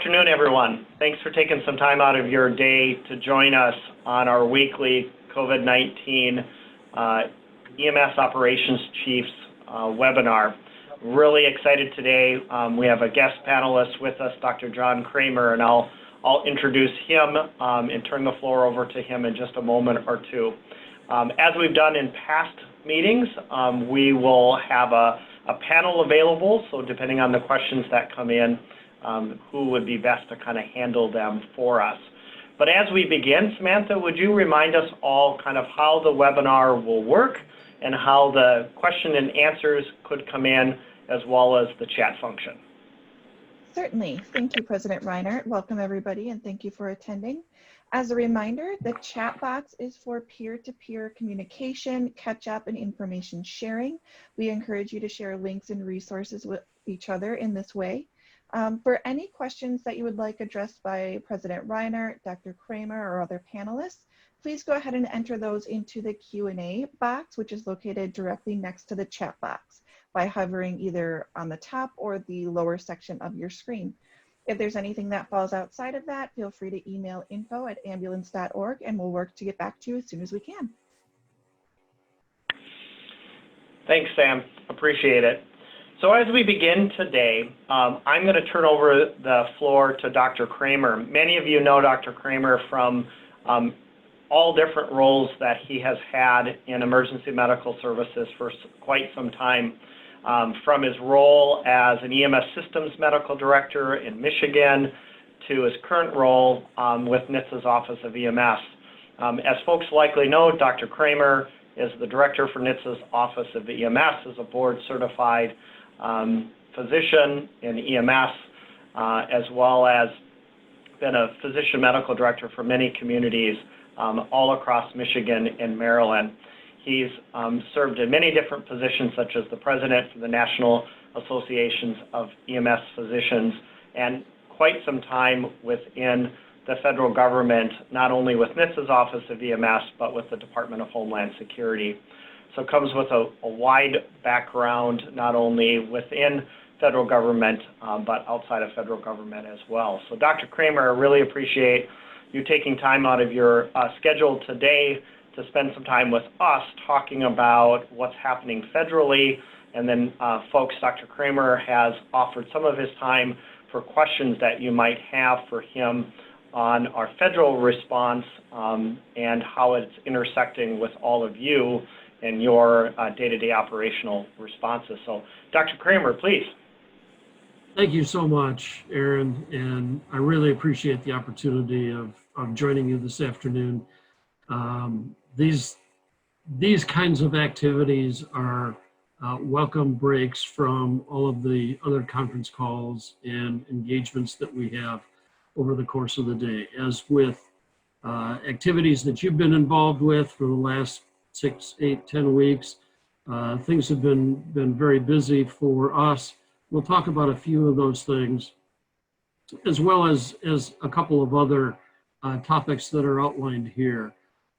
afternoon, everyone. Thanks for taking some time out of your day to join us on our weekly COVID-19 EMS Operations Chiefs webinar. Really excited today. We have a guest panelist with us, Dr. Jon Krohmer, and I'll introduce him and turn the floor over to him in just a moment or two. As we've done in past meetings, we will have a panel available, so depending on the questions that come in, who would be best to kind of handle them for us. But as we begin, Samantha, would you remind us all kind of how the webinar will work and how the question and answers could come in, as well as the chat function? Certainly. Thank you, President Reinert. Welcome, everybody, and thank you for attending. As a reminder, the chat box is for peer-to-peer communication, catch-up, and information sharing. We encourage you to share links and resources with each other in this way. For any questions that you would like addressed by President Reinert, Dr. Krohmer, or other panelists, please go ahead and enter those into the Q&A box, which is located directly next to the chat box by hovering either on the top or the lower section of your screen. If there's anything that falls outside of that, feel free to email info@ambulance.org and we'll work to get back to you as soon as we can. Thanks, Sam. Appreciate it. So as we begin today, I'm going to turn over the floor to Dr. Krohmer. Many of you know Dr. Krohmer from all different roles that he has had in emergency medical services for quite some time. From his role as an EMS systems medical director in Michigan to his current role with NHTSA's Office of EMS. As folks likely know, Dr. Krohmer is the director for NHTSA's Office of EMS, is a board certified physician in EMS, as well as been a physician medical director for many communities all across Michigan and Maryland. He's served in many different positions, such as the president for the National Associations of EMS Physicians, and quite some time within the federal government, not only with NHTSA's Office of EMS, but with the Department of Homeland Security. So comes with a wide background, not only within federal government, but outside of federal government as well. So Dr. Krohmer, I really appreciate you taking time out of your schedule today to spend some time with us talking about what's happening federally. And then folks, Dr. Krohmer has offered some of his time for questions that you might have for him on our federal response and how it's intersecting with all of you and your day-to-day operational responses. So Dr. Krohmer, please. Thank you so much, Aarron, and I really appreciate the opportunity of joining you this afternoon. These kinds of activities are welcome breaks from all of the other conference calls and engagements that we have over the course of the day. As with activities that you've been involved with for the last 6, 8, 10 weeks, things have been very busy for us. We'll talk about a few of those things, as well as a couple of other topics that are outlined here.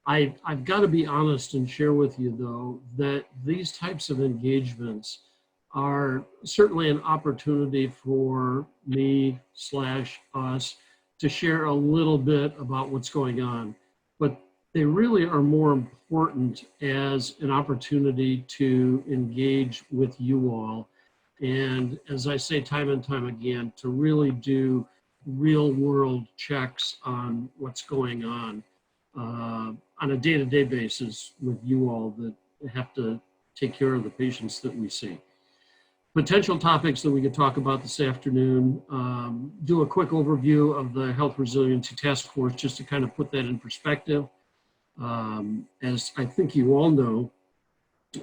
I've got to be honest and share with you, though, that these types of engagements are certainly an opportunity for me/us to share a little bit about what's going on. But they really are more important as an opportunity to engage with you all. And as I say time and time again, to really do real world checks on what's going on a day-to-day basis with you all that have to take care of the patients that we see. Potential topics that we could talk about this afternoon, do a quick overview of the Health Resiliency Task Force, just to kind of put that in perspective. As I think you all know,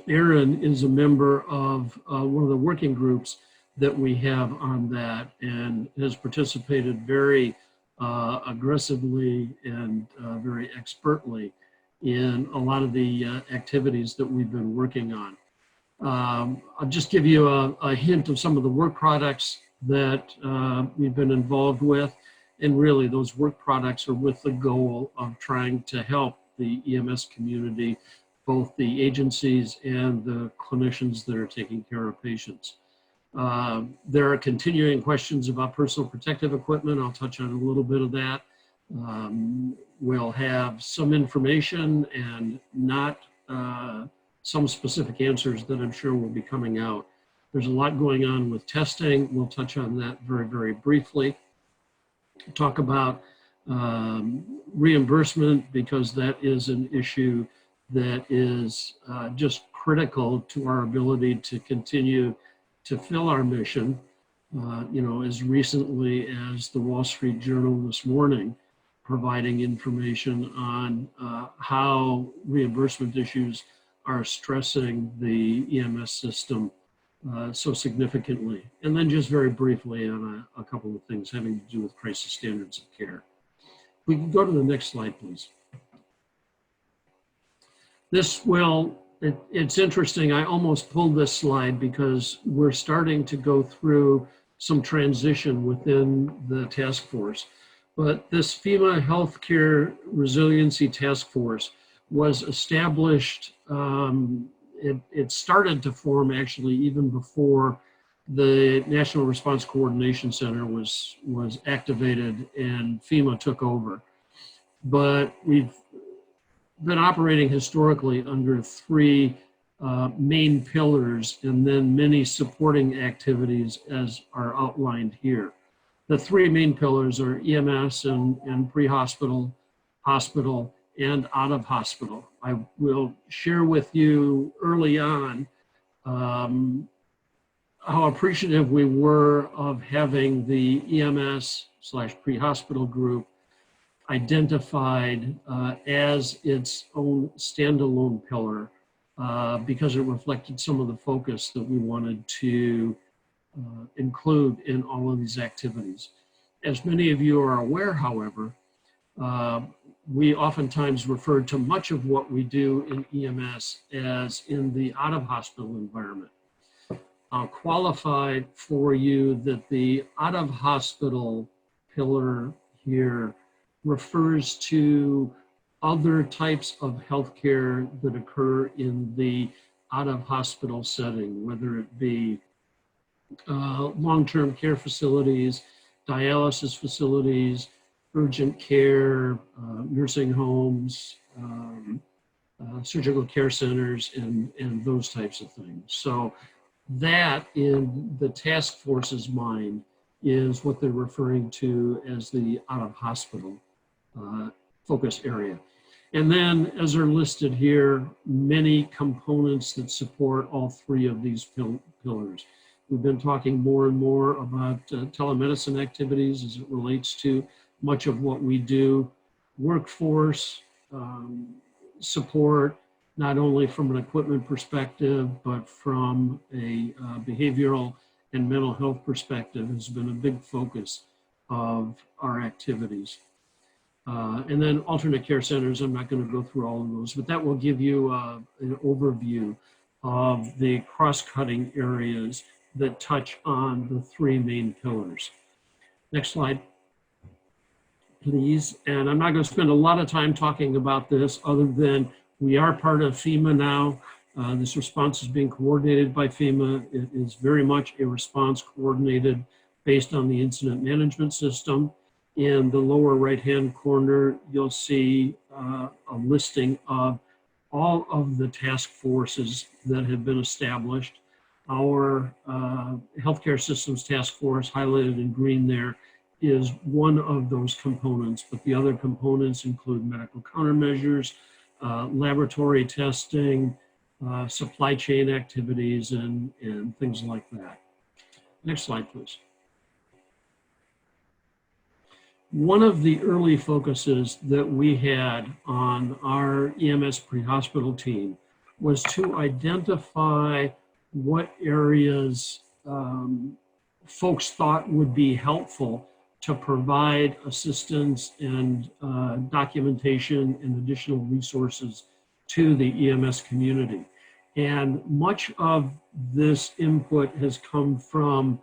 Aarron is a member of one of the working groups that we have on that and has participated very aggressively and very expertly in a lot of the activities that we've been working on. I'll just give you a hint of some of the work products that we've been involved with, and really those work products are with the goal of trying to help the EMS community, both the agencies and the clinicians that are taking care of patients. There are continuing questions about personal protective equipment. I'll touch on a little bit of that. We'll have some information and not some specific answers that I'm sure will be coming out. There's a lot going on with testing. We'll touch on that very, very briefly. Talk about reimbursement, because that is an issue that is just critical to our ability to continue to fill our mission. You know, as recently as the Wall Street Journal this morning, providing information on how reimbursement issues are stressing the EMS system so significantly. And then just very briefly on a couple of things having to do with crisis standards of care. We can go to the next slide, please. This will, it's interesting, I almost pulled this slide because we're starting to go through some transition within the task force. But this FEMA Healthcare Resiliency Task Force was established, it started to form actually even before the National Response Coordination Center was activated and FEMA took over. But we've been operating historically under three main pillars and then many supporting activities as are outlined here. The three main pillars are EMS and pre-hospital, hospital, and out of hospital. I will share with you early on how appreciative we were of having the EMS/pre-hospital group identified as its own standalone pillar because it reflected some of the focus that we wanted to include in all of these activities. As many of you are aware, however, we oftentimes refer to much of what we do in EMS as in the out-of-hospital environment. I'll qualify for you that the out-of-hospital pillar here refers to other types of healthcare that occur in the out-of-hospital setting, whether it be long-term care facilities, dialysis facilities, urgent care, nursing homes, surgical care centers, and those types of things. So that, in the task force's mind, is what they're referring to as the out-of-hospital focus area. And then, as are listed here, many components that support all three of these pillars. We've been talking more and more about telemedicine activities as it relates to much of what we do, workforce support, not only from an equipment perspective, but from a behavioral and mental health perspective has been a big focus of our activities. And then alternate care centers, I'm not going to go through all of those, but that will give you an overview of the cross-cutting areas that touch on the three main pillars. Next slide, please. And I'm not going to spend a lot of time talking about this other than we are part of FEMA now. This response is being coordinated by FEMA. It is very much a response coordinated based on the incident management system. In the lower right-hand corner, you'll see a listing of all of the task forces that have been established. Our healthcare systems task force, highlighted in green there, is one of those components, but the other components include medical countermeasures, laboratory testing, supply chain activities, and things like that. Next slide, please. One of the early focuses that we had on our EMS pre-hospital team was to identify what areas folks thought would be helpful to provide assistance and documentation and additional resources to the EMS community. And much of this input has come from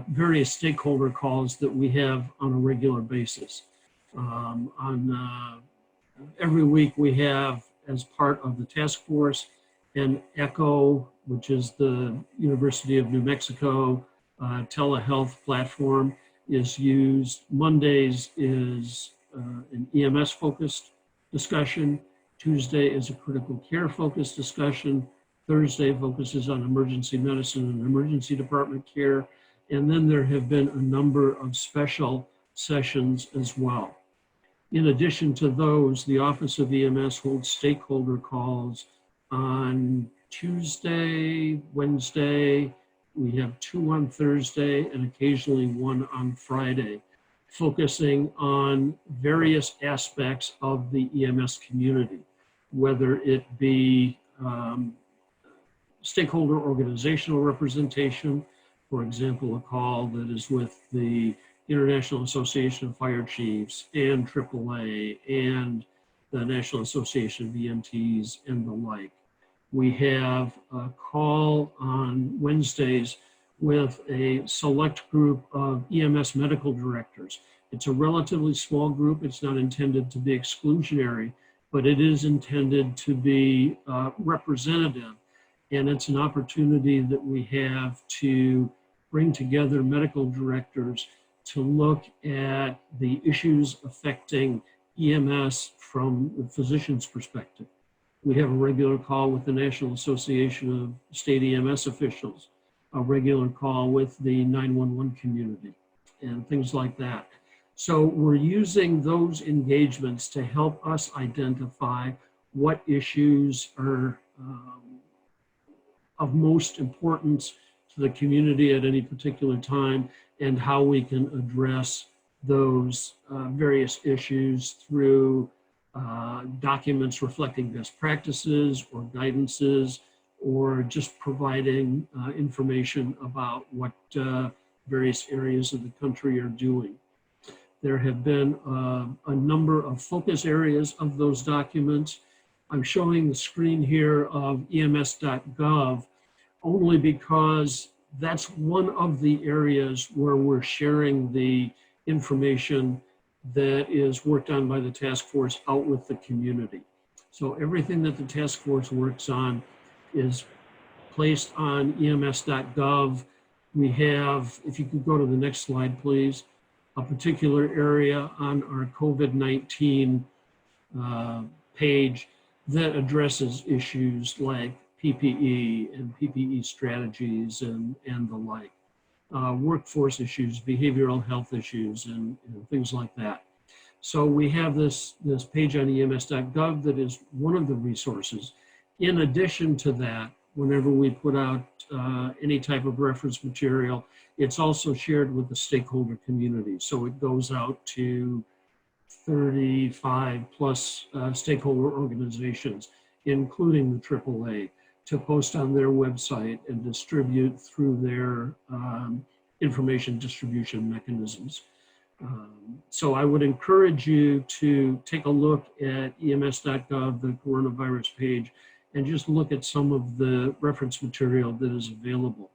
various stakeholder calls that we have on a regular basis. Every week we have, as part of the task force, and ECHO, which is the University of New Mexico telehealth platform, is used. Mondays is an EMS focused discussion. Tuesday is a critical care focused discussion. Thursday focuses on emergency medicine and emergency department care. And then there have been a number of special sessions as well. In addition to those, the Office of EMS holds stakeholder calls on Tuesday, Wednesday. We have 2 on Thursday and occasionally 1 on Friday, focusing on various aspects of the EMS community, whether it be stakeholder organizational representation, for example, a call that is with the International Association of Fire Chiefs and AAA and the National Association of EMTs and the like. We have a call on Wednesdays with a select group of EMS medical directors. It's a relatively small group. It's not intended to be exclusionary, but it is intended to be representative. And it's an opportunity that we have to bring together medical directors to look at the issues affecting EMS from the physician's perspective. We have a regular call with the National Association of State EMS Officials, a regular call with the 911 community, and things like that. So we're using those engagements to help us identify what issues are of most importance to the community at any particular time, and how we can address those various issues through documents reflecting best practices or guidances, or just providing information about what various areas of the country are doing. There have been a number of focus areas of those documents. I'm showing the screen here of ems.gov only because that's one of the areas where we're sharing the information that is worked on by the task force out with the community. So everything that the task force works on is placed on ems.gov. We have, if you could go to the next slide, please, a particular area on our COVID-19 page that addresses issues like PPE and PPE strategies and the like. Workforce issues, behavioral health issues, and things like that. So we have this page on ems.gov that is one of the resources. In addition to that, whenever we put out any type of reference material, it's also shared with the stakeholder community. So it goes out to 35 plus stakeholder organizations, including the AAA, to post on their website and distribute through their information distribution mechanisms. So I would encourage you to take a look at ems.gov, the coronavirus page, and just look at some of the reference material that is available.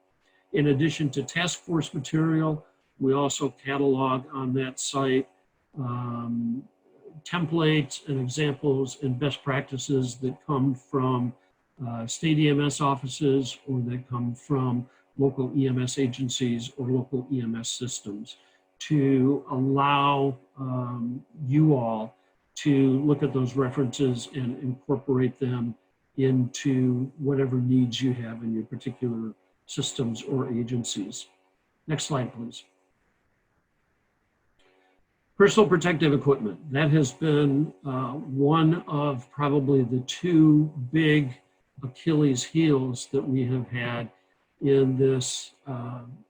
In addition to task force material, we also catalog on that site templates and examples and best practices that come from state EMS offices, or that come from local EMS agencies or local EMS systems, to allow you all to look at those references and incorporate them into whatever needs you have in your particular systems or agencies. Next slide, please. Personal protective equipment. That has been one of probably the 2 big Achilles heels that we have had in this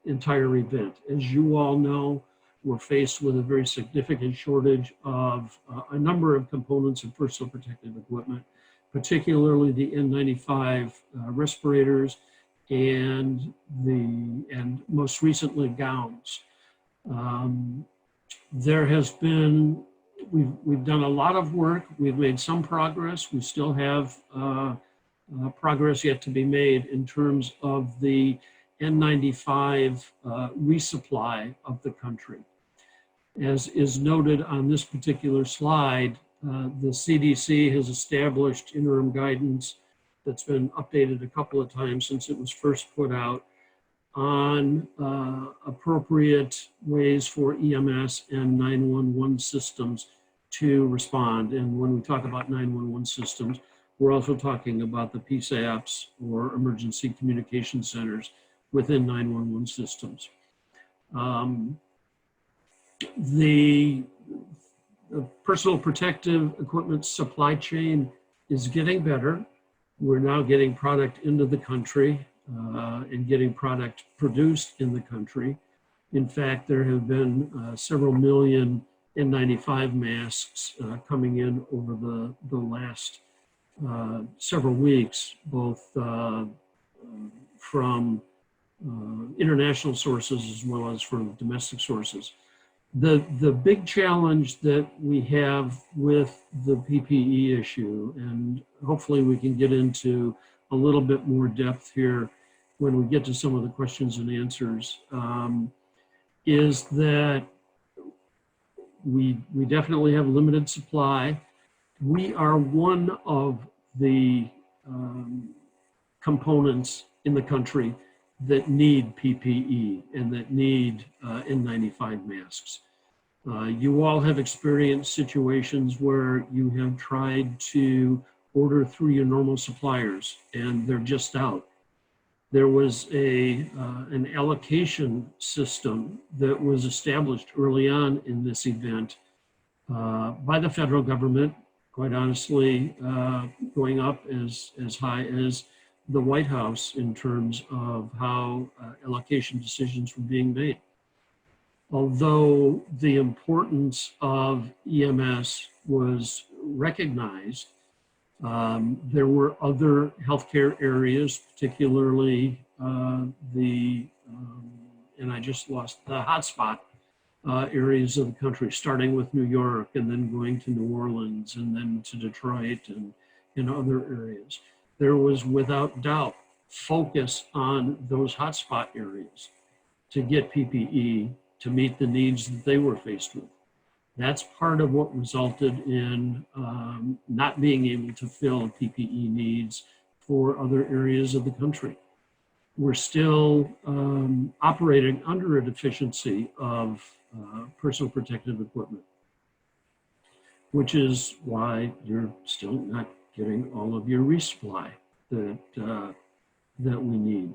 entire event. As you all know, we're faced with a very significant shortage of a number of components of personal protective equipment, particularly the N95 respirators and most recently gowns. There has been, we've done a lot of work. We've made some progress. We still have progress yet to be made in terms of the N95 resupply of the country. As is noted on this particular slide, the CDC has established interim guidance that's been updated a couple of times since it was first put out on appropriate ways for EMS and 911 systems to respond. And when we talk about 911 systems, we're also talking about the PSAPs, or emergency communication centers, within 911 systems. The personal protective equipment supply chain is getting better. We're now getting product into the country and getting product produced in the country. In fact, there have been several million N95 masks coming in over the last several weeks, both from international sources as well as from domestic sources. The big challenge that we have with the PPE issue, and hopefully we can get into a little bit more depth here when we get to some of the questions and answers, is that we definitely have limited supply. We are one of the components in the country that need PPE and that need N95 masks. You all have experienced situations where you have tried to order through your normal suppliers and they're just out. There was an allocation system that was established early on in this event by the federal government, quite honestly, going up as high as the White House in terms of how allocation decisions were being made. Although the importance of EMS was recognized, there were other healthcare areas, particularly and I just lost the hotspot areas of the country, starting with New York and then going to New Orleans and then to Detroit and in other areas. There was without doubt focus on those hotspot areas to get PPE to meet the needs that they were faced with. That's part of what resulted in not being able to fill PPE needs for other areas of the country. We're still operating under a deficiency of personal protective equipment, which is why you're still not getting all of your resupply that we need.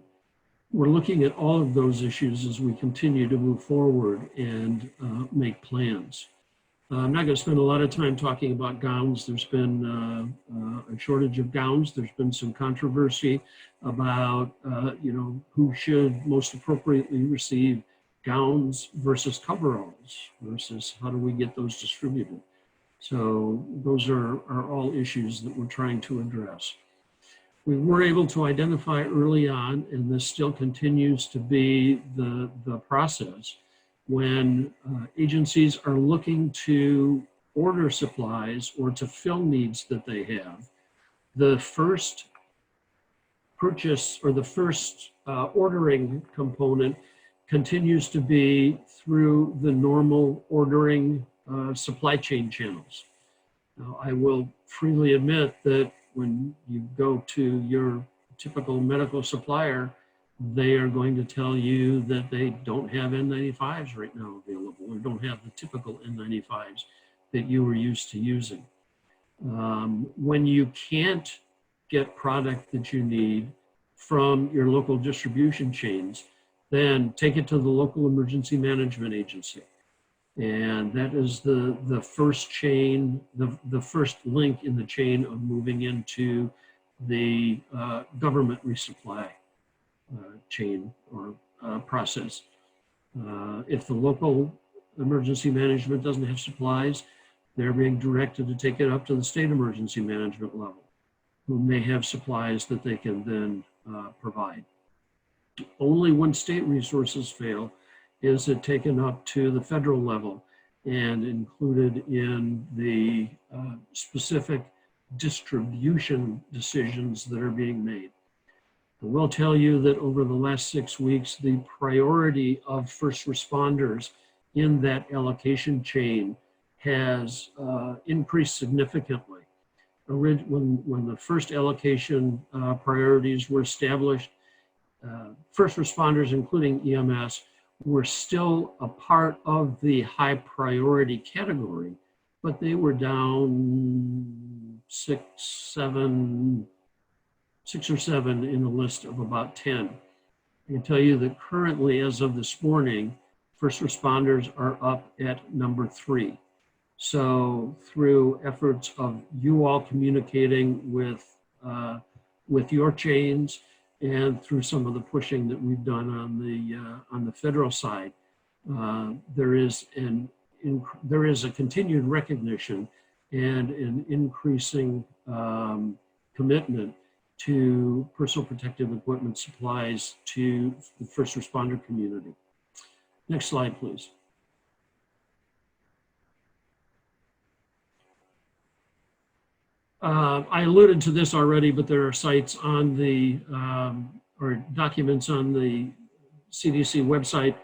We're looking at all of those issues as we continue to move forward and make plans. I'm not going to spend a lot of time talking about gowns. There's been a shortage of gowns. There's been some controversy about who should most appropriately receive gowns versus coveralls versus how do we get those distributed. So those are all issues that we're trying to address. We were able to identify early on, and this still continues to be the process, when agencies are looking to order supplies or to fill needs that they have, the first purchase or the first ordering component continues to be through the normal ordering supply chain channels. Now, I will freely admit that when you go to your typical medical supplier, they are going to tell you that they don't have N95s right now available, or don't have the typical N95s that you were used to using. When you can't get product that you need from your local distribution chains, then take it to the local emergency management agency. And that is the first chain, the first link in the chain of moving into the government resupply chain or process. If the local emergency management doesn't have supplies, they're being directed to take it up to the state emergency management level, who may have supplies that they can then provide. Only when state resources fail is it taken up to the federal level and included in the specific distribution decisions that are being made. I will tell you that over the last 6 weeks, the priority of first responders in that allocation chain has increased significantly. when the first allocation priorities were established, first responders, including EMS, were still a part of the high priority category, but they were down six or seven in a list of about 10. I can tell you that currently, as of this morning, first responders are up at number 3. So through efforts of you all communicating with your chains and through some of the pushing that we've done on the federal side, there is a continued recognition and an increasing commitment to personal protective equipment supplies to the first responder community. Next slide, please. I alluded to this already, but there are sites on the, or documents on the CDC website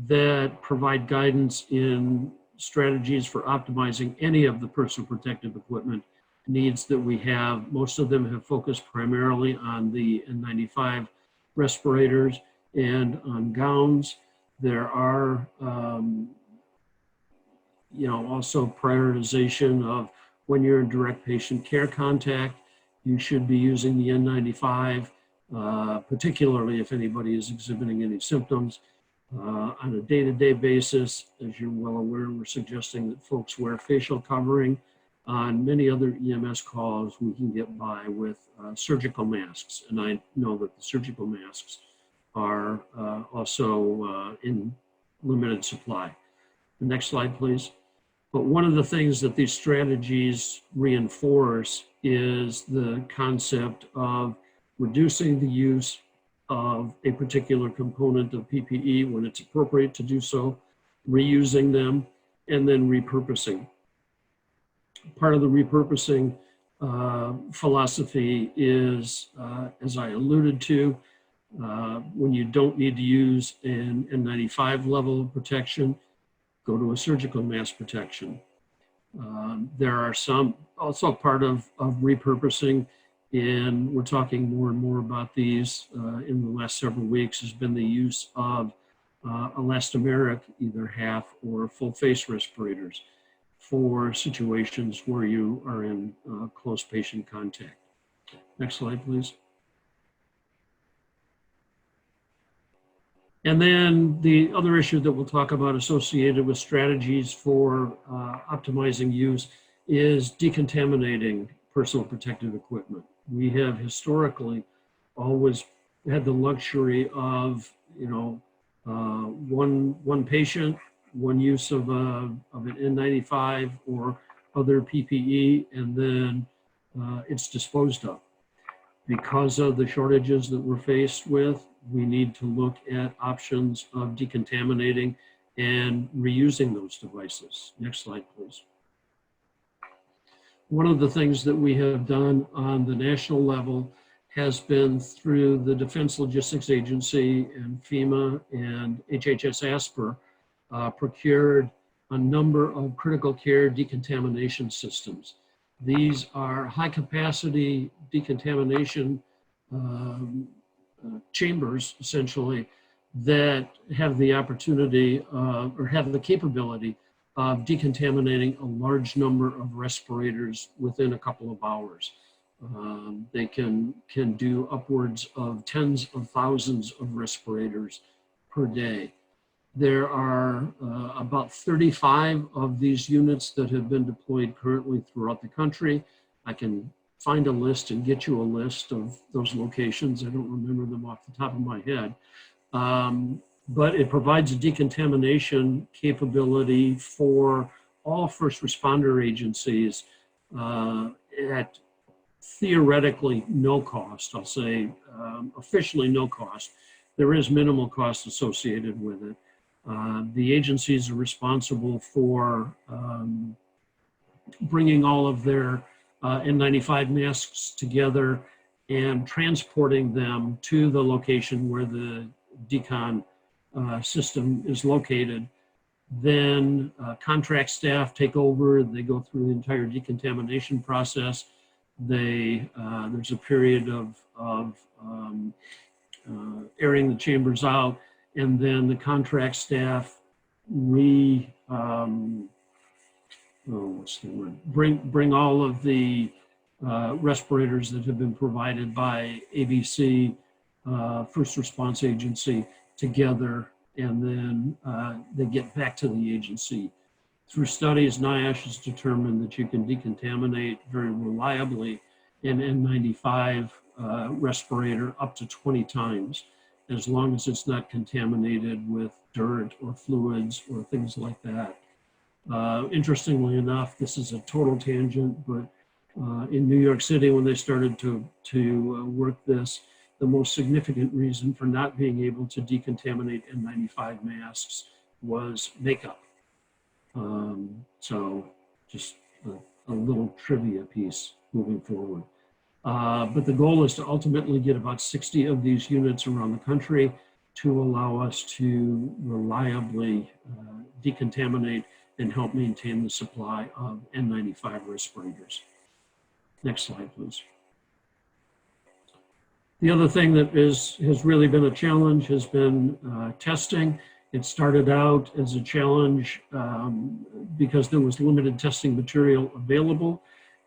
that provide guidance in strategies for optimizing any of the personal protective equipment needs that we have. Most of them have focused primarily on the N95 respirators and on gowns. There are, also prioritization of when you're in direct patient care contact, you should be using the N95, particularly if anybody is exhibiting any symptoms. On a day-to-day basis, as you're well aware, we're suggesting that folks wear facial covering. On many other EMS calls, we can get by with surgical masks, and I know that the surgical masks are also in limited supply. The next slide, please. But one of the things that these strategies reinforce is the concept of reducing the use of a particular component of PPE when it's appropriate to do so, reusing them, and then repurposing. Part of the repurposing philosophy is, as I alluded to, when you don't need to use an N95 level of protection, go to a surgical mask protection. There are some, also part of repurposing, and we're talking more and more about these in the last several weeks, has been the use of elastomeric, either half or full face respirators for situations where you are in close patient contact. Next slide, please. And then the other issue that we'll talk about associated with strategies for optimizing use is decontaminating personal protective equipment. We have historically always had the luxury of, one patient, one use of an N95 or other PPE, and then it's disposed of. Because of the shortages that we're faced with, we need to look at options of decontaminating and reusing those devices. Next slide, please. One of the things that we have done on the national level has been through the Defense Logistics Agency and FEMA and HHS-ASPR procured a number of critical care decontamination systems. These are high capacity decontamination chambers, essentially, that have the opportunity or have the capability of decontaminating a large number of respirators within a couple of hours. They can do upwards of tens of thousands of respirators per day. There are about 35 of these units that have been deployed currently throughout the country. I can find a list and get you a list of those locations. I don't remember them off the top of my head. But it provides a decontamination capability for all first responder agencies at theoretically no cost. I'll say officially no cost. There is minimal cost associated with it. The agencies are responsible for bringing all of their N95 masks together and transporting them to the location where the decon system is located. Then contract staff take over, they go through the entire decontamination process. There's a period of airing the chambers out, and then the contract staff bring all of the respirators that have been provided by ABC, First Response Agency, together, and then they get back to the agency. Through studies, NIOSH has determined that you can decontaminate very reliably an N95 respirator up to 20 times, as long as it's not contaminated with dirt or fluids or things like that. Interestingly enough, this is a total tangent, but in New York City, when they started to work this, the most significant reason for not being able to decontaminate N95 masks was makeup. So just a little trivia piece moving forward. But the goal is to ultimately get about 60 of these units around the country to allow us to reliably decontaminate and help maintain the supply of N95 respirators. Next slide, please. The other thing that has really been a challenge has been testing. It started out as a challenge because there was limited testing material available.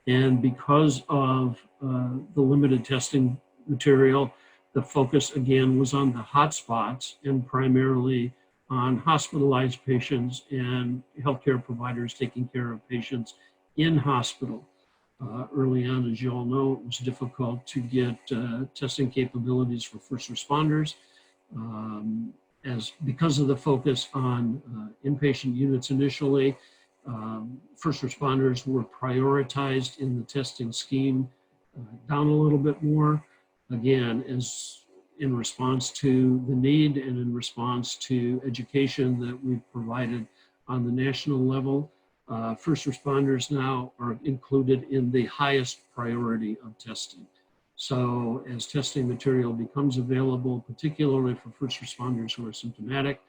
And because of the limited testing material, the focus again was on the hotspots and primarily on hospitalized patients and healthcare providers taking care of patients in hospital. Early on, as you all know, it was difficult to get testing capabilities for first responders. Because of the focus on inpatient units initially, first responders were prioritized in the testing scheme down a little bit more, again, as in response to the need and in response to education that we've provided on the national level. First responders now are included in the highest priority of testing. So as testing material becomes available, particularly for first responders who are symptomatic,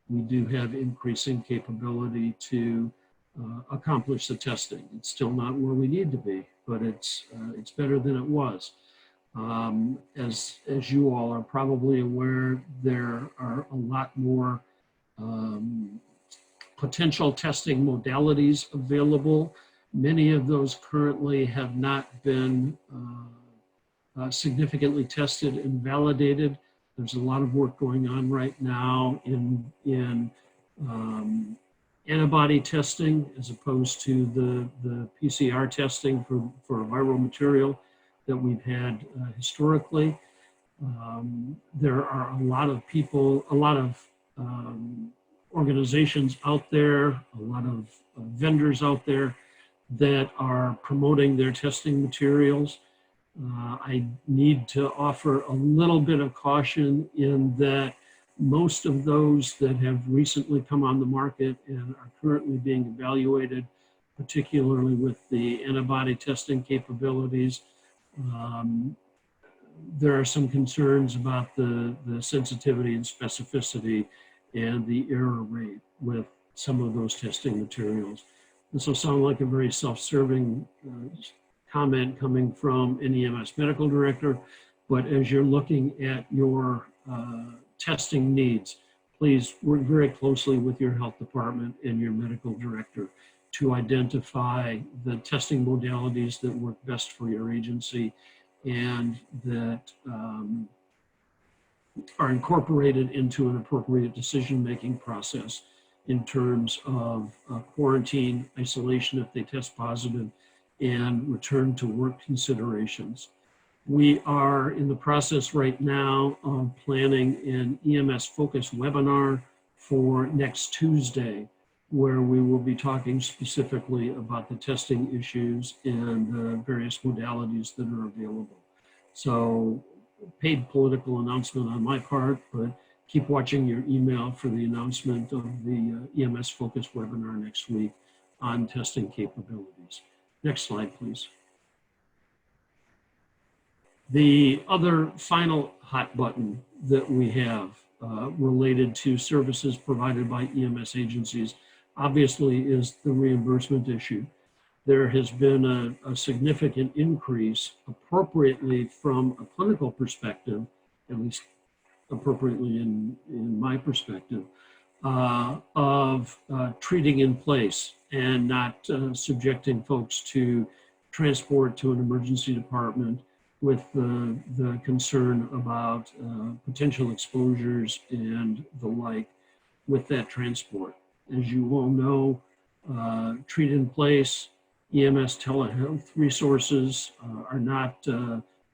we do have increasing capability to accomplish the testing. It's still not where we need to be, but it's better than it was. As you all are probably aware, there are a lot more potential testing modalities available. Many of those currently have not been significantly tested and validated. There's a lot of work going on right now in antibody testing as opposed to the PCR testing for viral material that we've had historically. There are a lot of people, a lot of organizations out there, a lot of vendors out there that are promoting their testing materials. I need to offer a little bit of caution in that most of those that have recently come on the market and are currently being evaluated, particularly with the antibody testing capabilities, there are some concerns about the sensitivity and specificity and the error rate with some of those testing materials. This will sound like a very self-serving comment coming from an EMS medical director, but as you're looking at your testing needs, please work very closely with your health department and your medical director to identify the testing modalities that work best for your agency and that are incorporated into an appropriate decision-making process in terms of quarantine, isolation if they test positive, and return to work considerations. We are in the process right now of planning an EMS focused webinar for next Tuesday, where we will be talking specifically about the testing issues and the various modalities that are available. So, paid political announcement on my part, but keep watching your email for the announcement of the EMS focused webinar next week on testing capabilities. Next slide, please. The other final hot button that we have related to services provided by EMS agencies obviously is the reimbursement issue. there has been a significant increase, appropriately from a clinical perspective, at least appropriately in my perspective, of treating in place and not subjecting folks to transport to an emergency department with the concern about potential exposures and the like with that transport. As you all know, treat in place, EMS telehealth resources are not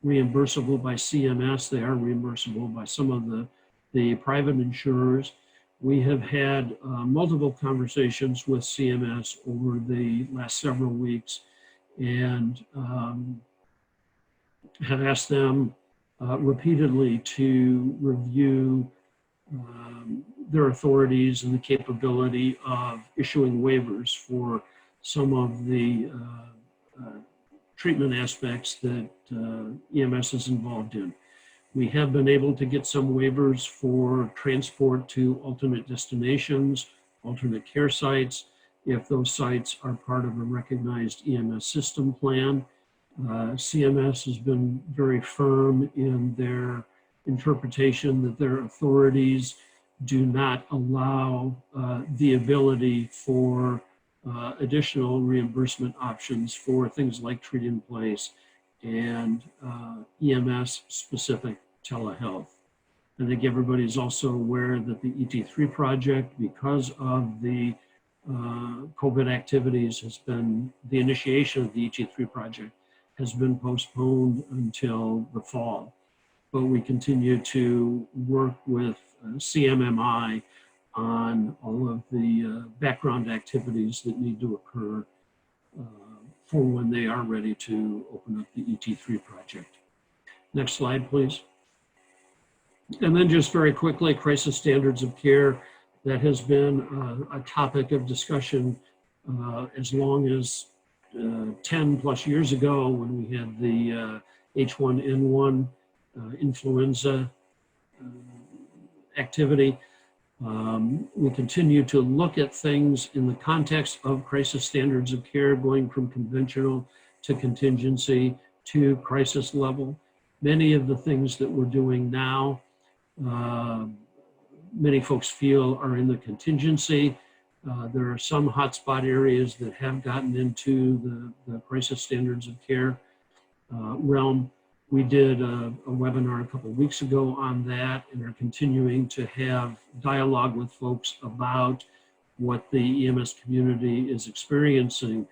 reimbursable by CMS. They are reimbursable by some of the private insurers. We have had multiple conversations with CMS over the last several weeks and have asked them repeatedly to review their authorities and the capability of issuing waivers for some of the treatment aspects that EMS is involved in. We have been able to get some waivers for transport to alternate destinations, alternate care sites, if those sites are part of a recognized EMS system plan. CMS has been very firm in their interpretation that their authorities do not allow the ability for additional reimbursement options for things like treat in place and EMS specific telehealth. I think everybody's also aware that the ET3 project, because of the COVID activities, has been, the initiation of the ET3 project has been postponed until the fall. But we continue to work with CMMI on all of the background activities that need to occur for when they are ready to open up the ET3 project. Next slide, please. And then just very quickly, crisis standards of care. That has been a topic of discussion as long as 10 plus years ago when we had the H1N1 influenza activity. We continue to look at things in the context of crisis standards of care, going from conventional to contingency to crisis level. Many of the things that we're doing now, many folks feel are in the contingency. There are some hotspot areas that have gotten into the crisis standards of care realm. We did a webinar a couple of weeks ago on that and are continuing to have dialogue with folks about what the EMS community is experiencing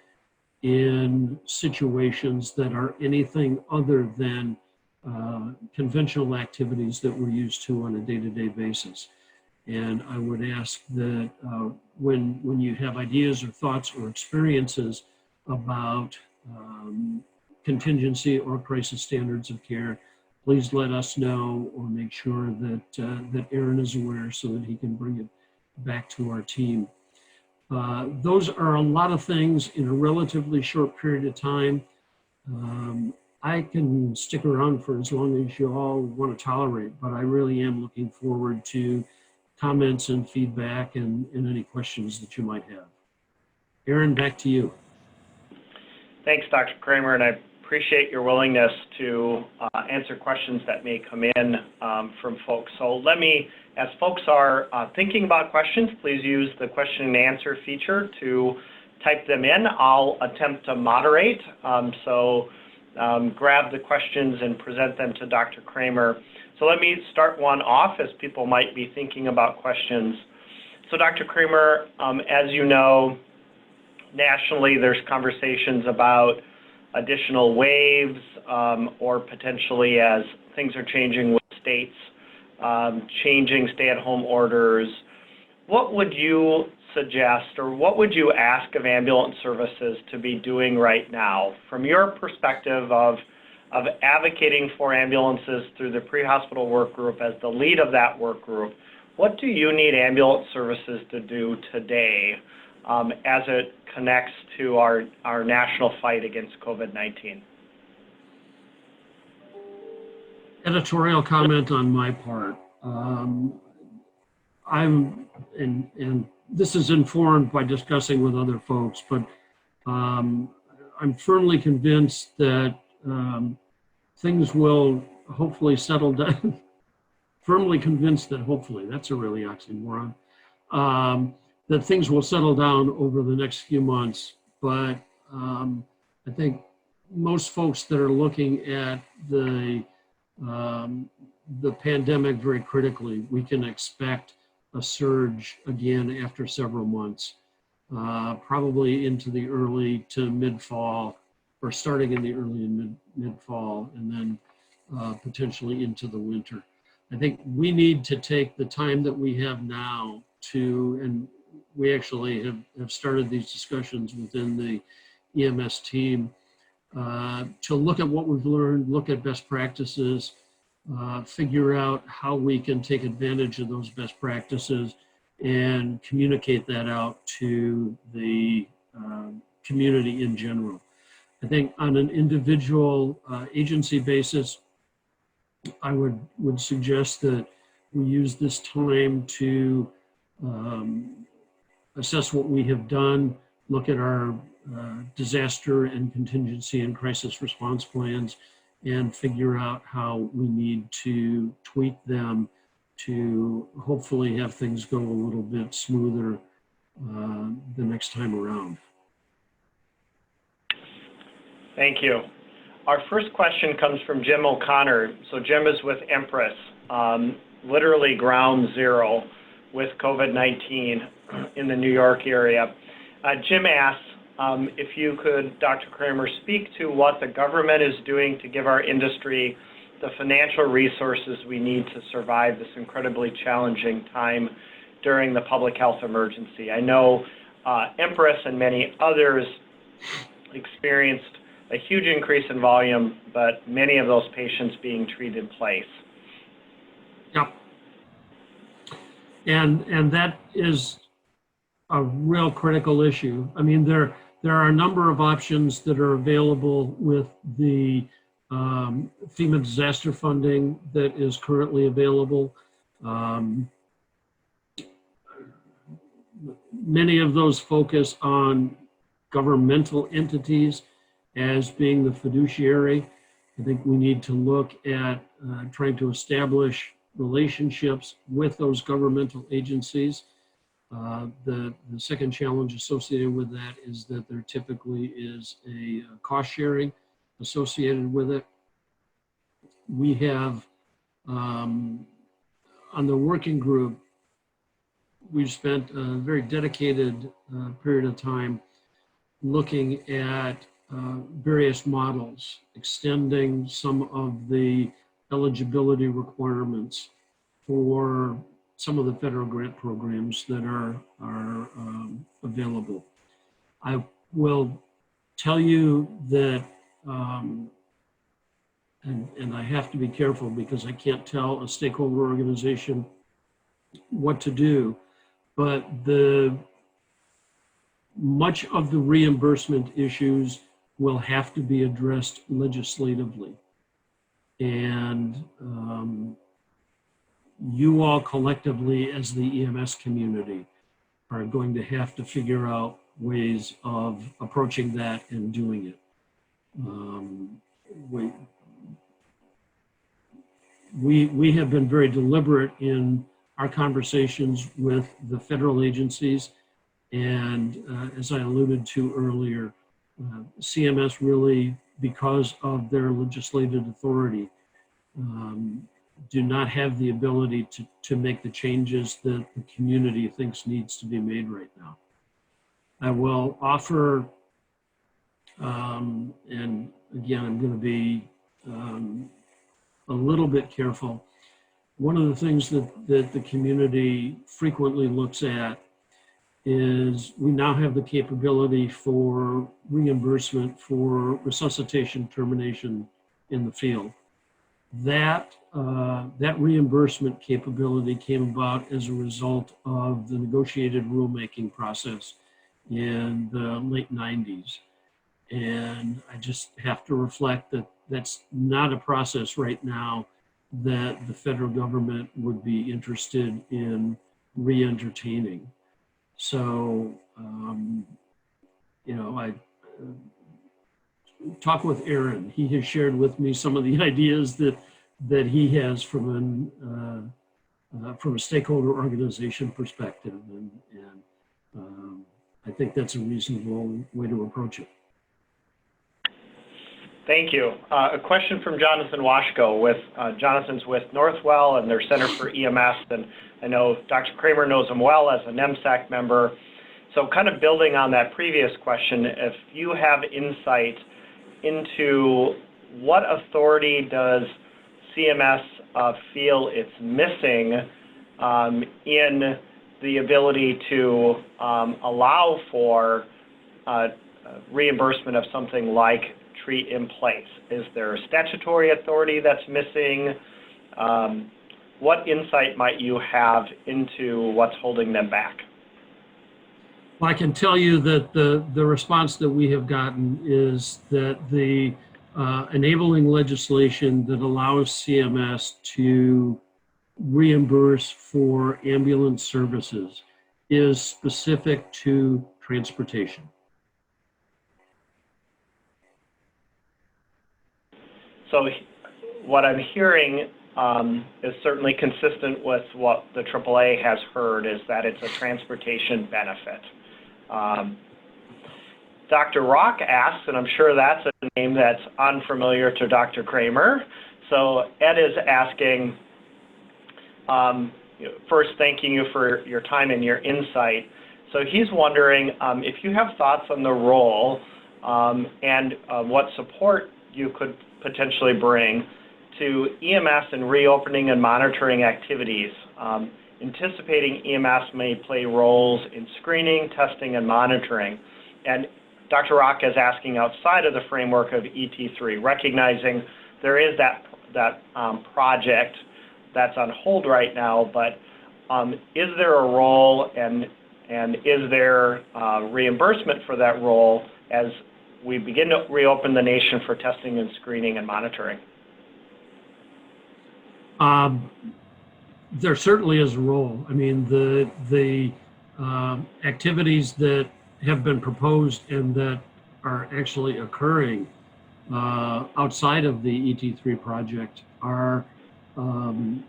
in situations that are anything other than conventional activities that we're used to on a day-to-day basis. And I would ask that when you have ideas or thoughts or experiences about contingency or crisis standards of care, please let us know or make sure that that Aarron is aware so that he can bring it back to our team. Those are a lot of things in a relatively short period of time. I can stick around for as long as you all want to tolerate, but I really am looking forward to comments and feedback and any questions that you might have. Aarron, back to you. Thanks, Dr. Krohmer, and I appreciate your willingness to answer questions that may come in from folks. So let me, as folks are thinking about questions, please use the question and answer feature to type them in. I'll attempt to moderate. Grab the questions and present them to Dr. Krohmer. So let me start one off as people might be thinking about questions. So Dr. Krohmer, as you know, nationally there's conversations about additional waves or potentially as things are changing with states, changing stay-at-home orders. What would you suggest or what would you ask of ambulance services to be doing right now from your perspective of advocating for ambulances through the pre-hospital work group as the lead of that work group? What do you need ambulance services to do today as it connects to our national fight against COVID-19? Editorial comment on my part. And this is informed by discussing with other folks, but I'm firmly convinced that things will hopefully settle down. Firmly convinced that hopefully, that's a really oxymoron, that things will settle down over the next few months. But I think most folks that are looking at the pandemic very critically, we can expect a surge again after several months, probably into the early to mid-fall, or starting in the early and mid-fall, and then potentially into the winter. I think we need to take the time that we have now to, and we actually have started these discussions within the EMS team, to look at what we've learned, look at best practices, figure out how we can take advantage of those best practices and communicate that out to the community in general. I think on an individual agency basis, I would suggest that we use this time to assess what we have done, look at our disaster and contingency and crisis response plans, and figure out how we need to tweak them to hopefully have things go a little bit smoother the next time around. Thank you. Our first question comes from Jim O'Connor. So Jim is with Empress, literally ground zero with COVID-19 in the New York area. Jim asks if you could, Dr. Krohmer, speak to what the government is doing to give our industry the financial resources we need to survive this incredibly challenging time during the public health emergency. I know Empress and many others experienced a huge increase in volume, but many of those patients being treated in place. Yep. And that is a real critical issue. I mean, there are a number of options that are available with the FEMA disaster funding that is currently available. Many of those focus on governmental entities as being the fiduciary. I think we need to look at trying to establish relationships with those governmental agencies. The second challenge associated with that is that there typically is a cost sharing associated with it. We have, on the working group, we've spent a very dedicated period of time looking at various models, extending some of the eligibility requirements for some of the federal grant programs that are available. I will tell you that, and I have to be careful because I can't tell a stakeholder organization what to do, but much of the reimbursement issues will have to be addressed legislatively. And you all collectively as the EMS community are going to have to figure out ways of approaching that and doing it. We have been very deliberate in our conversations with the federal agencies, and as I alluded to earlier, CMS really, because of their legislative authority, do not have the ability to make the changes that the community thinks needs to be made right now. I will offer, and again, I'm going to be a little bit careful. One of the things that the community frequently looks at is we now have the capability for reimbursement for resuscitation termination in the field. That reimbursement capability came about as a result of the negotiated rulemaking process in the late 90s. And I just have to reflect that that's not a process right now that the federal government would be interested in re-entertaining. So, you know, talk with Aarron. He has shared with me some of the ideas that he has from a stakeholder organization perspective, and I think that's a reasonable way to approach it. Thank you. A question from Jonathan Washko. Jonathan's with Northwell and their Center for EMS, and I know Dr. Krohmer knows him well as a NEMSAC member. So kind of building on that previous question, if you have insight into what authority does CMS feel it's missing in the ability to allow for reimbursement of something like treat in place? Is there a statutory authority that's missing? What insight might you have into what's holding them back? Well, I can tell you that the response that we have gotten is that the enabling legislation that allows CMS to reimburse for ambulance services is specific to transportation. So what I'm hearing is certainly consistent with what the AAA has heard, is that it's a transportation benefit. Dr. Rock asks, and I'm sure that's a name that's unfamiliar to Dr. Krohmer. So Ed is asking, first thanking you for your time and your insight. So he's wondering if you have thoughts on the role and what support you could potentially bring to EMS in reopening and monitoring activities. Anticipating EMS may play roles in screening, testing, and monitoring. And Dr. Rock is asking outside of the framework of ET3, recognizing there is that project that's on hold right now, but is there a role and is there reimbursement for that role as we begin to reopen the nation for testing and screening and monitoring? There certainly is a role. I mean, the activities that have been proposed and that are actually occurring outside of the ET3 project are the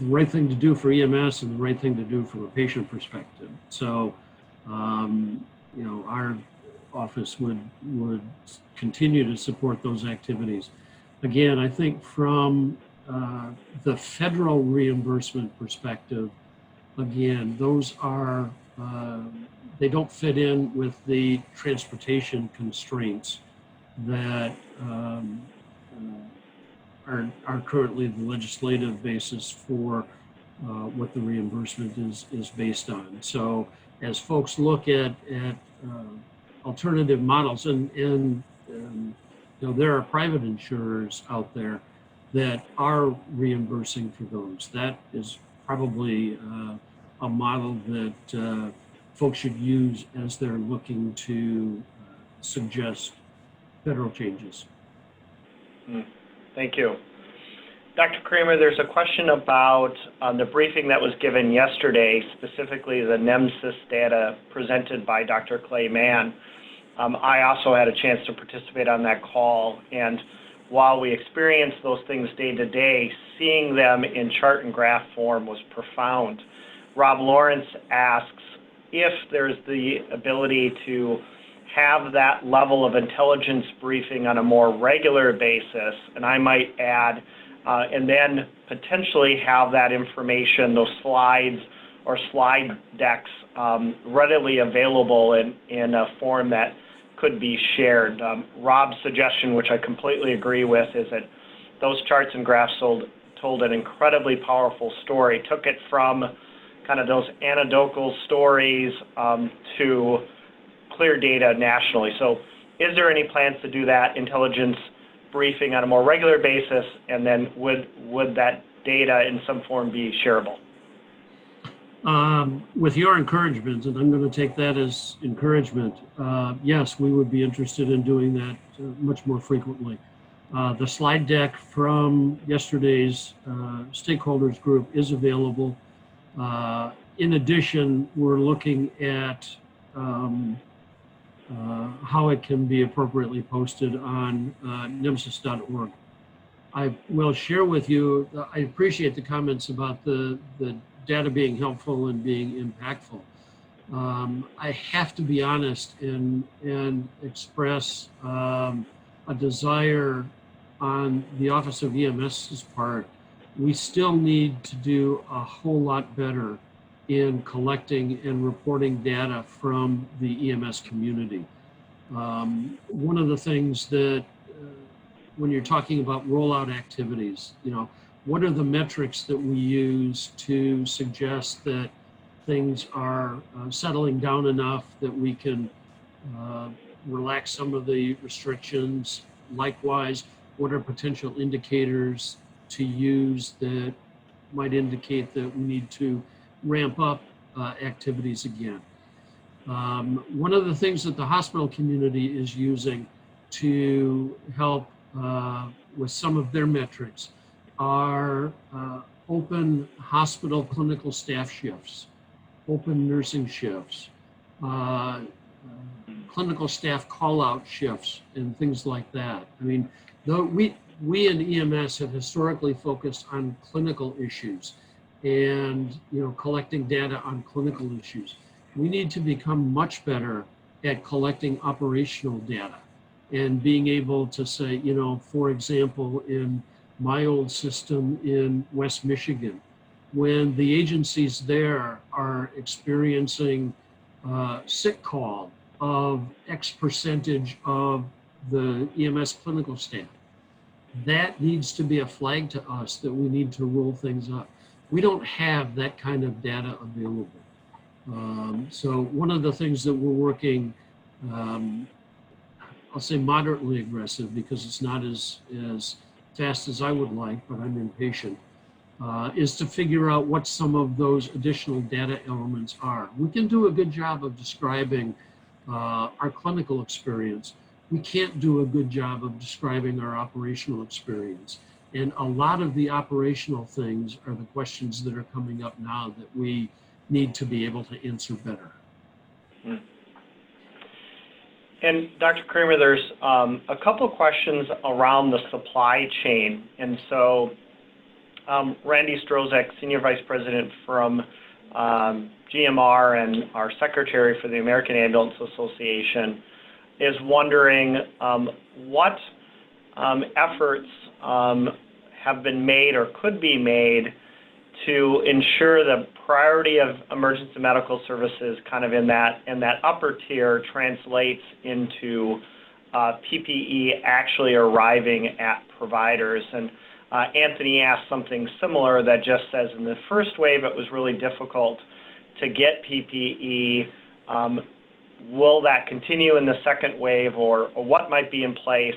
right thing to do for EMS and the right thing to do from a patient perspective. So, our office would continue to support those activities. Again, I think from the federal reimbursement perspective, again, those are, they don't fit in with the transportation constraints that are currently the legislative basis for what the reimbursement is based on. So as folks look at alternative models, and there are private insurers out there that are reimbursing for those. That is probably a model that folks should use as they're looking to suggest federal changes. Thank you. Dr. Krohmer, there's a question about the briefing that was given yesterday, specifically the NAEMSP data presented by Dr. Clay Mann. I also had a chance to participate on that call, and while we experienced those things day to day, seeing them in chart and graph form was profound. Rob Lawrence asks if there's the ability to have that level of intelligence briefing on a more regular basis, and I might add, and then potentially have that information, those slides or slide decks readily available in a form that could be shared. Rob's suggestion, which I completely agree with, is that those charts and graphs told an incredibly powerful story, took it from kind of those anecdotal stories to clear data nationally. So is there any plans to do that intelligence briefing on a more regular basis, and then would that data in some form be shareable? With your encouragement, and I'm going to take that as encouragement, yes, we would be interested in doing that much more frequently. The slide deck from yesterday's stakeholders group is available. In addition, we're looking at how it can be appropriately posted on NAEMSP.org. I will share with you, I appreciate the comments about the data being helpful and being impactful. I have to be honest and express a desire on the Office of EMS's part. We still need to do a whole lot better in collecting and reporting data from the EMS community. One of the things that when you're talking about rollout activities, what are the metrics that we use to suggest that things are settling down enough that we can relax some of the restrictions? Likewise, what are potential indicators to use that might indicate that we need to ramp up activities again? One of the things that the hospital community is using to help with some of their metrics are open hospital clinical staff shifts, open nursing shifts, clinical staff call-out shifts, and things like that. I mean, though we in EMS have historically focused on clinical issues and collecting data on clinical issues. We need to become much better at collecting operational data and being able to say, for example, in my old system in West Michigan, when the agencies there are experiencing sick call of X percentage of the EMS clinical staff, that needs to be a flag to us that we need to roll things up. We don't have that kind of data available. So one of the things that we're working, I'll say moderately aggressive because it's not as fast as I would like, but I'm impatient, is to figure out what some of those additional data elements are. We can do a good job of describing our clinical experience. We can't do a good job of describing our operational experience. And a lot of the operational things are the questions that are coming up now that we need to be able to answer better. And Dr. Krohmer, there's a couple of questions around the supply chain. And so Randy Strozek, Senior Vice President from GMR and our Secretary for the American Ambulance Association, is wondering what efforts have been made or could be made to ensure the priority of emergency medical services kind of in that upper tier translates into PPE actually arriving at providers. And Anthony asked something similar that just says in the first wave it was really difficult to get PPE. Will that continue in the second wave, or what might be in place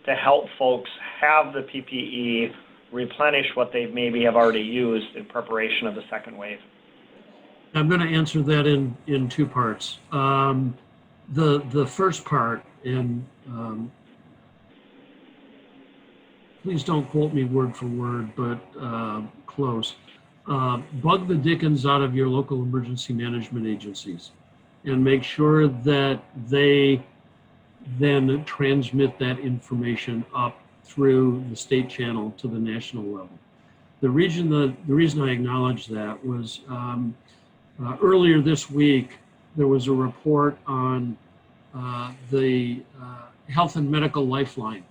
to help folks have the PPE replenish what they maybe have already used in preparation of the second wave? I'm going to answer that in two parts. The first part, and please don't quote me word for word, but close. Bug the dickens out of your local emergency management agencies and make sure that they then transmit that information up through the state channel to the national level. The reason I acknowledge that was earlier this week, there was a report on the Health and Medical Lifeline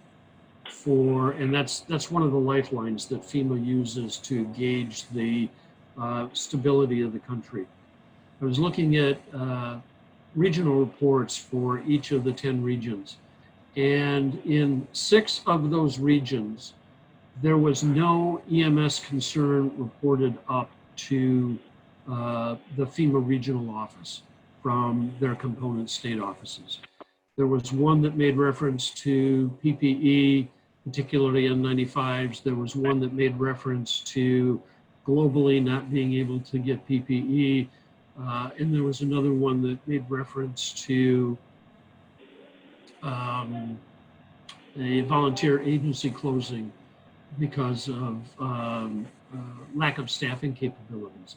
and that's one of the lifelines that FEMA uses to gauge the stability of the country. I was looking at regional reports for each of the 10 regions. And in 6 of those regions, there was no EMS concern reported up to the FEMA regional office from their component state offices. There was one that made reference to PPE, particularly N95s. There was one that made reference to globally not being able to get PPE. And there was another one that made reference to a volunteer agency closing because of lack of staffing capabilities.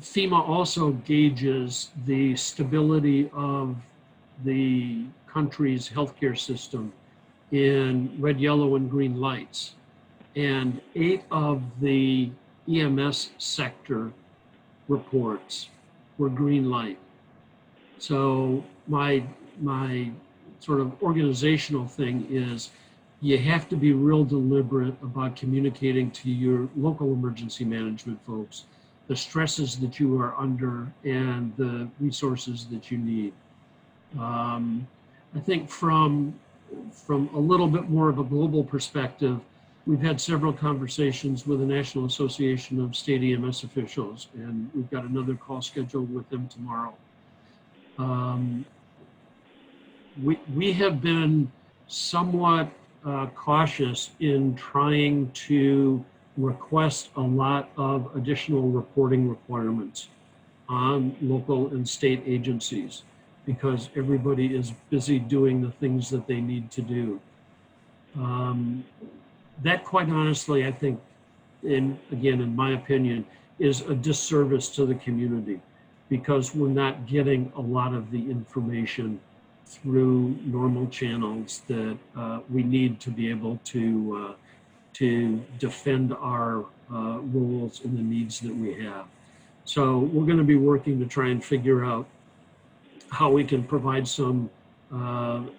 FEMA also gauges the stability of the country's healthcare system in red, yellow, and green lights. And 8 of the EMS sector reports were green light. So my sort of organizational thing is you have to be real deliberate about communicating to your local emergency management folks the stresses that you are under and the resources that you need. I think from a little bit more of a global perspective, we've had several conversations with the National Association of State EMS Officials, and we've got another call scheduled with them tomorrow. We have been somewhat cautious in trying to request a lot of additional reporting requirements on local and state agencies because everybody is busy doing the things that they need to do. That, quite honestly, I think, again, in my opinion, is a disservice to the community because we're not getting a lot of the information through normal channels that we need to be able to defend our roles and the needs that we have. So we're going to be working to try and figure out how we can provide some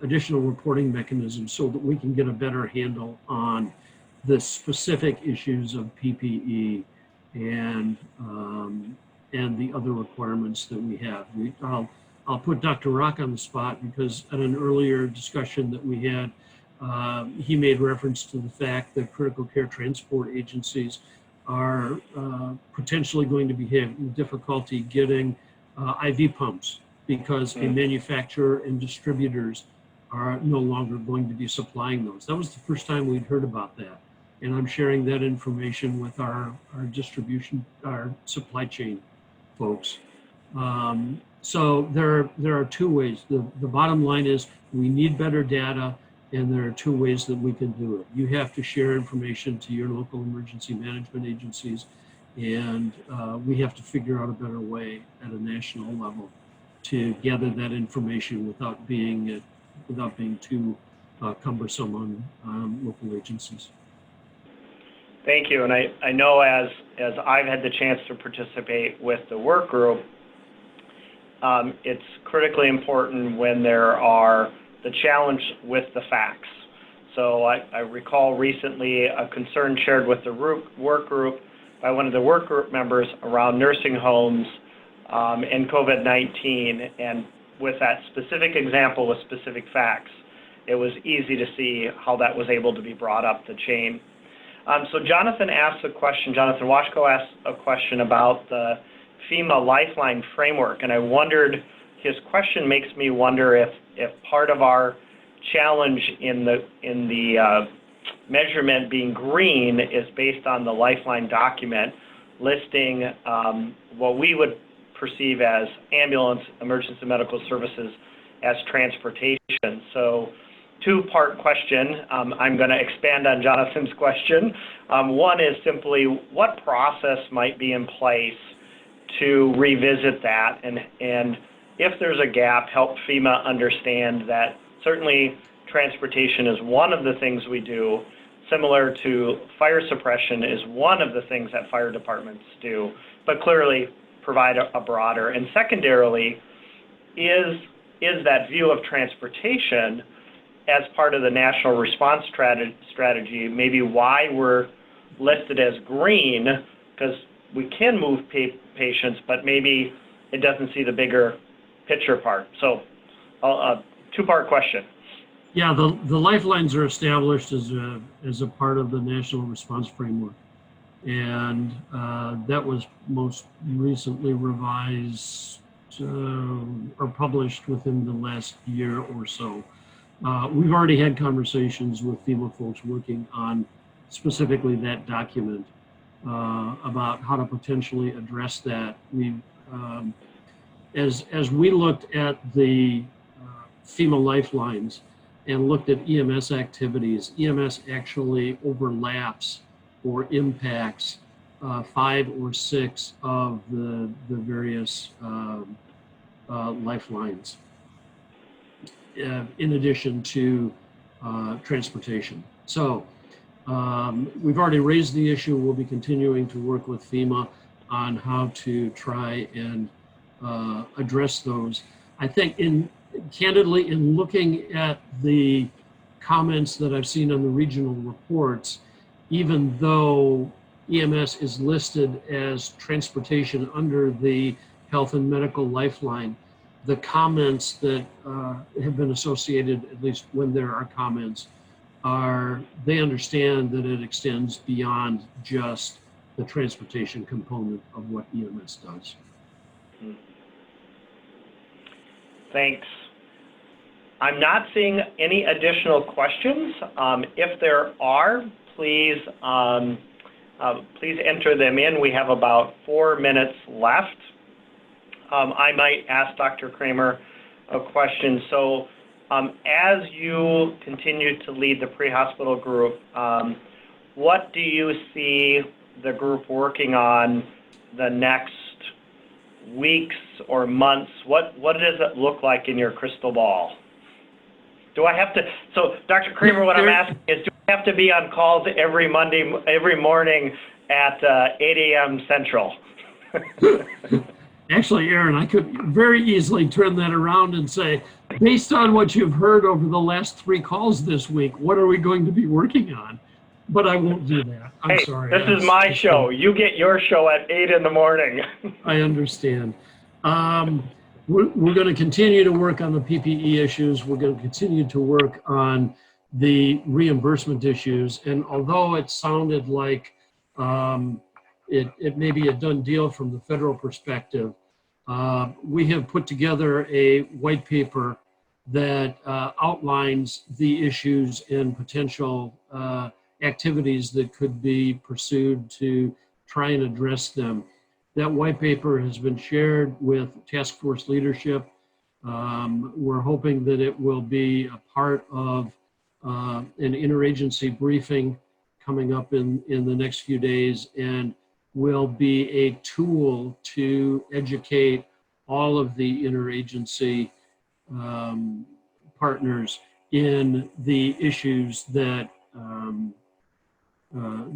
additional reporting mechanisms so that we can get a better handle on the specific issues of PPE and the other requirements that we have. I'll put Dr. Rock on the spot because at an earlier discussion that we had, he made reference to the fact that critical care transport agencies are potentially going to be having difficulty getting IV pumps because a manufacturer and distributors are no longer going to be supplying those. That was the first time we'd heard about that. And I'm sharing that information with our distribution, our supply chain folks. So there are 2 ways. The bottom line is we need better data, and there are 2 ways that we can do it. You have to share information to your local emergency management agencies, and we have to figure out a better way at a national level to gather that information without being too cumbersome on local agencies. Thank you. And I know as I've had the chance to participate with the work group, it's critically important when there are the challenge with the facts. So I recall recently a concern shared with the work group by one of the work group members around nursing homes and COVID-19. And with that specific example with specific facts, it was easy to see how that was able to be brought up the chain. So Jonathan Washko asked a question about the FEMA Lifeline framework, and I wondered, his question makes me wonder if part of our challenge in the measurement being green is based on the Lifeline document listing what we would perceive as ambulance, emergency medical services as transportation. So 2-part question. I'm going to expand on Jonathan's question. One is simply what process might be in place to revisit that, and if there's a gap, help FEMA understand that certainly transportation is one of the things we do, similar to fire suppression is one of the things that fire departments do, but clearly provide a broader. And secondarily, is that view of transportation as part of the national response strategy, maybe why we're listed as green, because we can move patients, but maybe it doesn't see the bigger picture part. So a 2-part question. Yeah, the lifelines are established as a part of the national response framework. And that was most recently revised or published within the last year or so. We've already had conversations with FEMA folks working on specifically that document about how to potentially address that. We, as we looked at the FEMA lifelines and looked at EMS activities, EMS actually overlaps or impacts 5 or 6 of the various lifelines, in addition to transportation. So we've already raised the issue. We'll be continuing to work with FEMA on how to try and address those. I think candidly, in looking at the comments that I've seen on the regional reports, even though EMS is listed as transportation under the Health and Medical Lifeline, the comments that have been associated, at least when there are comments, they understand that it extends beyond just the transportation component of what EMS does. Thanks. I'm not seeing any additional questions. If there are, please enter them in. We have about 4 minutes left. I might ask Dr. Krohmer a question. So as you continue to lead the pre-hospital group, what do you see the group working on the next weeks or months? What does it look like in your crystal ball? Do I have to, so Dr. Krohmer, what I'm asking is, do I have to be on calls every morning at 8 a.m. Central? Actually, Aarron, I could very easily turn that around and say, based on what you've heard over the last 3 calls this week, what are we going to be working on? But I won't do that. I'm sorry. This is my show. You get your show at 8 in the morning. I understand. We're going to continue to work on the PPE issues. We're going to continue to work on the reimbursement issues. And although it sounded like it may be a done deal from the federal perspective, we have put together a white paper that outlines the issues and potential activities that could be pursued to try and address them. That white paper has been shared with task force leadership. We're hoping that it will be a part of an interagency briefing coming up in the next few days, and will be a tool to educate all of the interagency partners in the issues that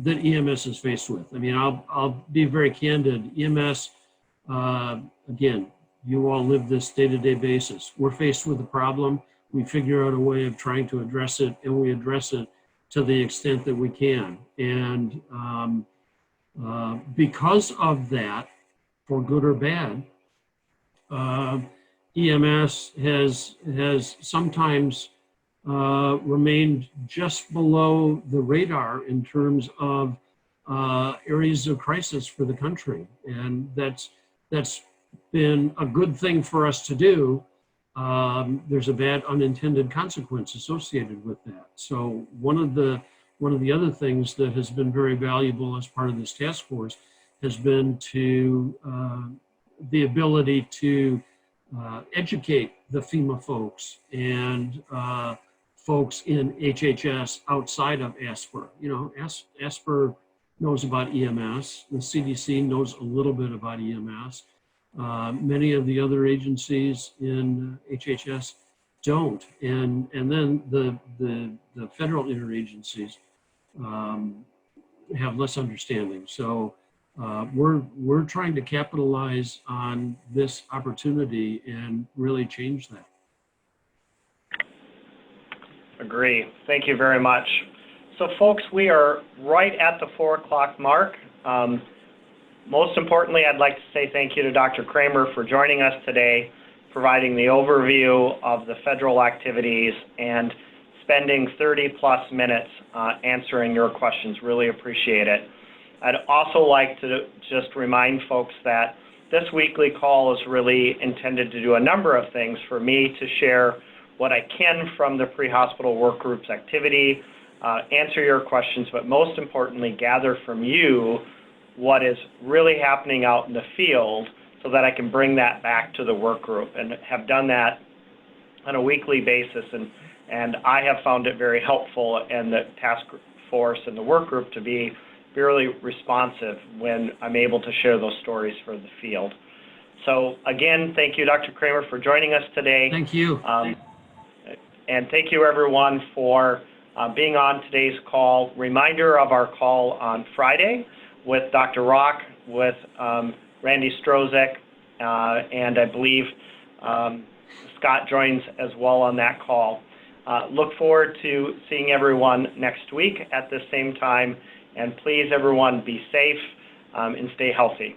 that EMS is faced with. I mean, I'll be very candid. EMS, again, you all live this day-to-day basis. We're faced with a problem. We figure out a way of trying to address it, and we address it to the extent that we can. And because of that, for good or bad, EMS has sometimes remained just below the radar in terms of areas of crisis for the country. And that's been a good thing for us to do. There's a bad unintended consequence associated with that. So one of the other things that has been very valuable as part of this task force has been to the ability to educate the FEMA folks and folks in HHS outside of ASPR. You know, ASPR knows about EMS. The CDC knows a little bit about EMS. Many of the other agencies in HHS don't, and then the federal interagencies have less understanding. So we're trying to capitalize on this opportunity and really change that. Agree. Thank you very much. So folks, we are right at the 4 o'clock mark. Most importantly, I'd like to say thank you to Dr. Krohmer for joining us today, providing the overview of the federal activities and spending 30+ minutes answering your questions. Really appreciate it. I'd also like to just remind folks that this weekly call is really intended to do a number of things. For me to share what I can from the pre-hospital work group's activity, answer your questions, but most importantly, gather from you what is really happening out in the field so that I can bring that back to the work group, and have done that on a weekly basis. And I have found it very helpful, and the task force and the work group to be fairly responsive when I'm able to share those stories for the field. So again, thank you, Dr. Krohmer, for joining us today. Thank you. And thank you, everyone, for being on today's call. Reminder of our call on Friday with Dr. Rock, with Randy Strozek, and I believe Scott joins as well on that call. Look forward to seeing everyone next week at the same time. And please, everyone, be safe and stay healthy.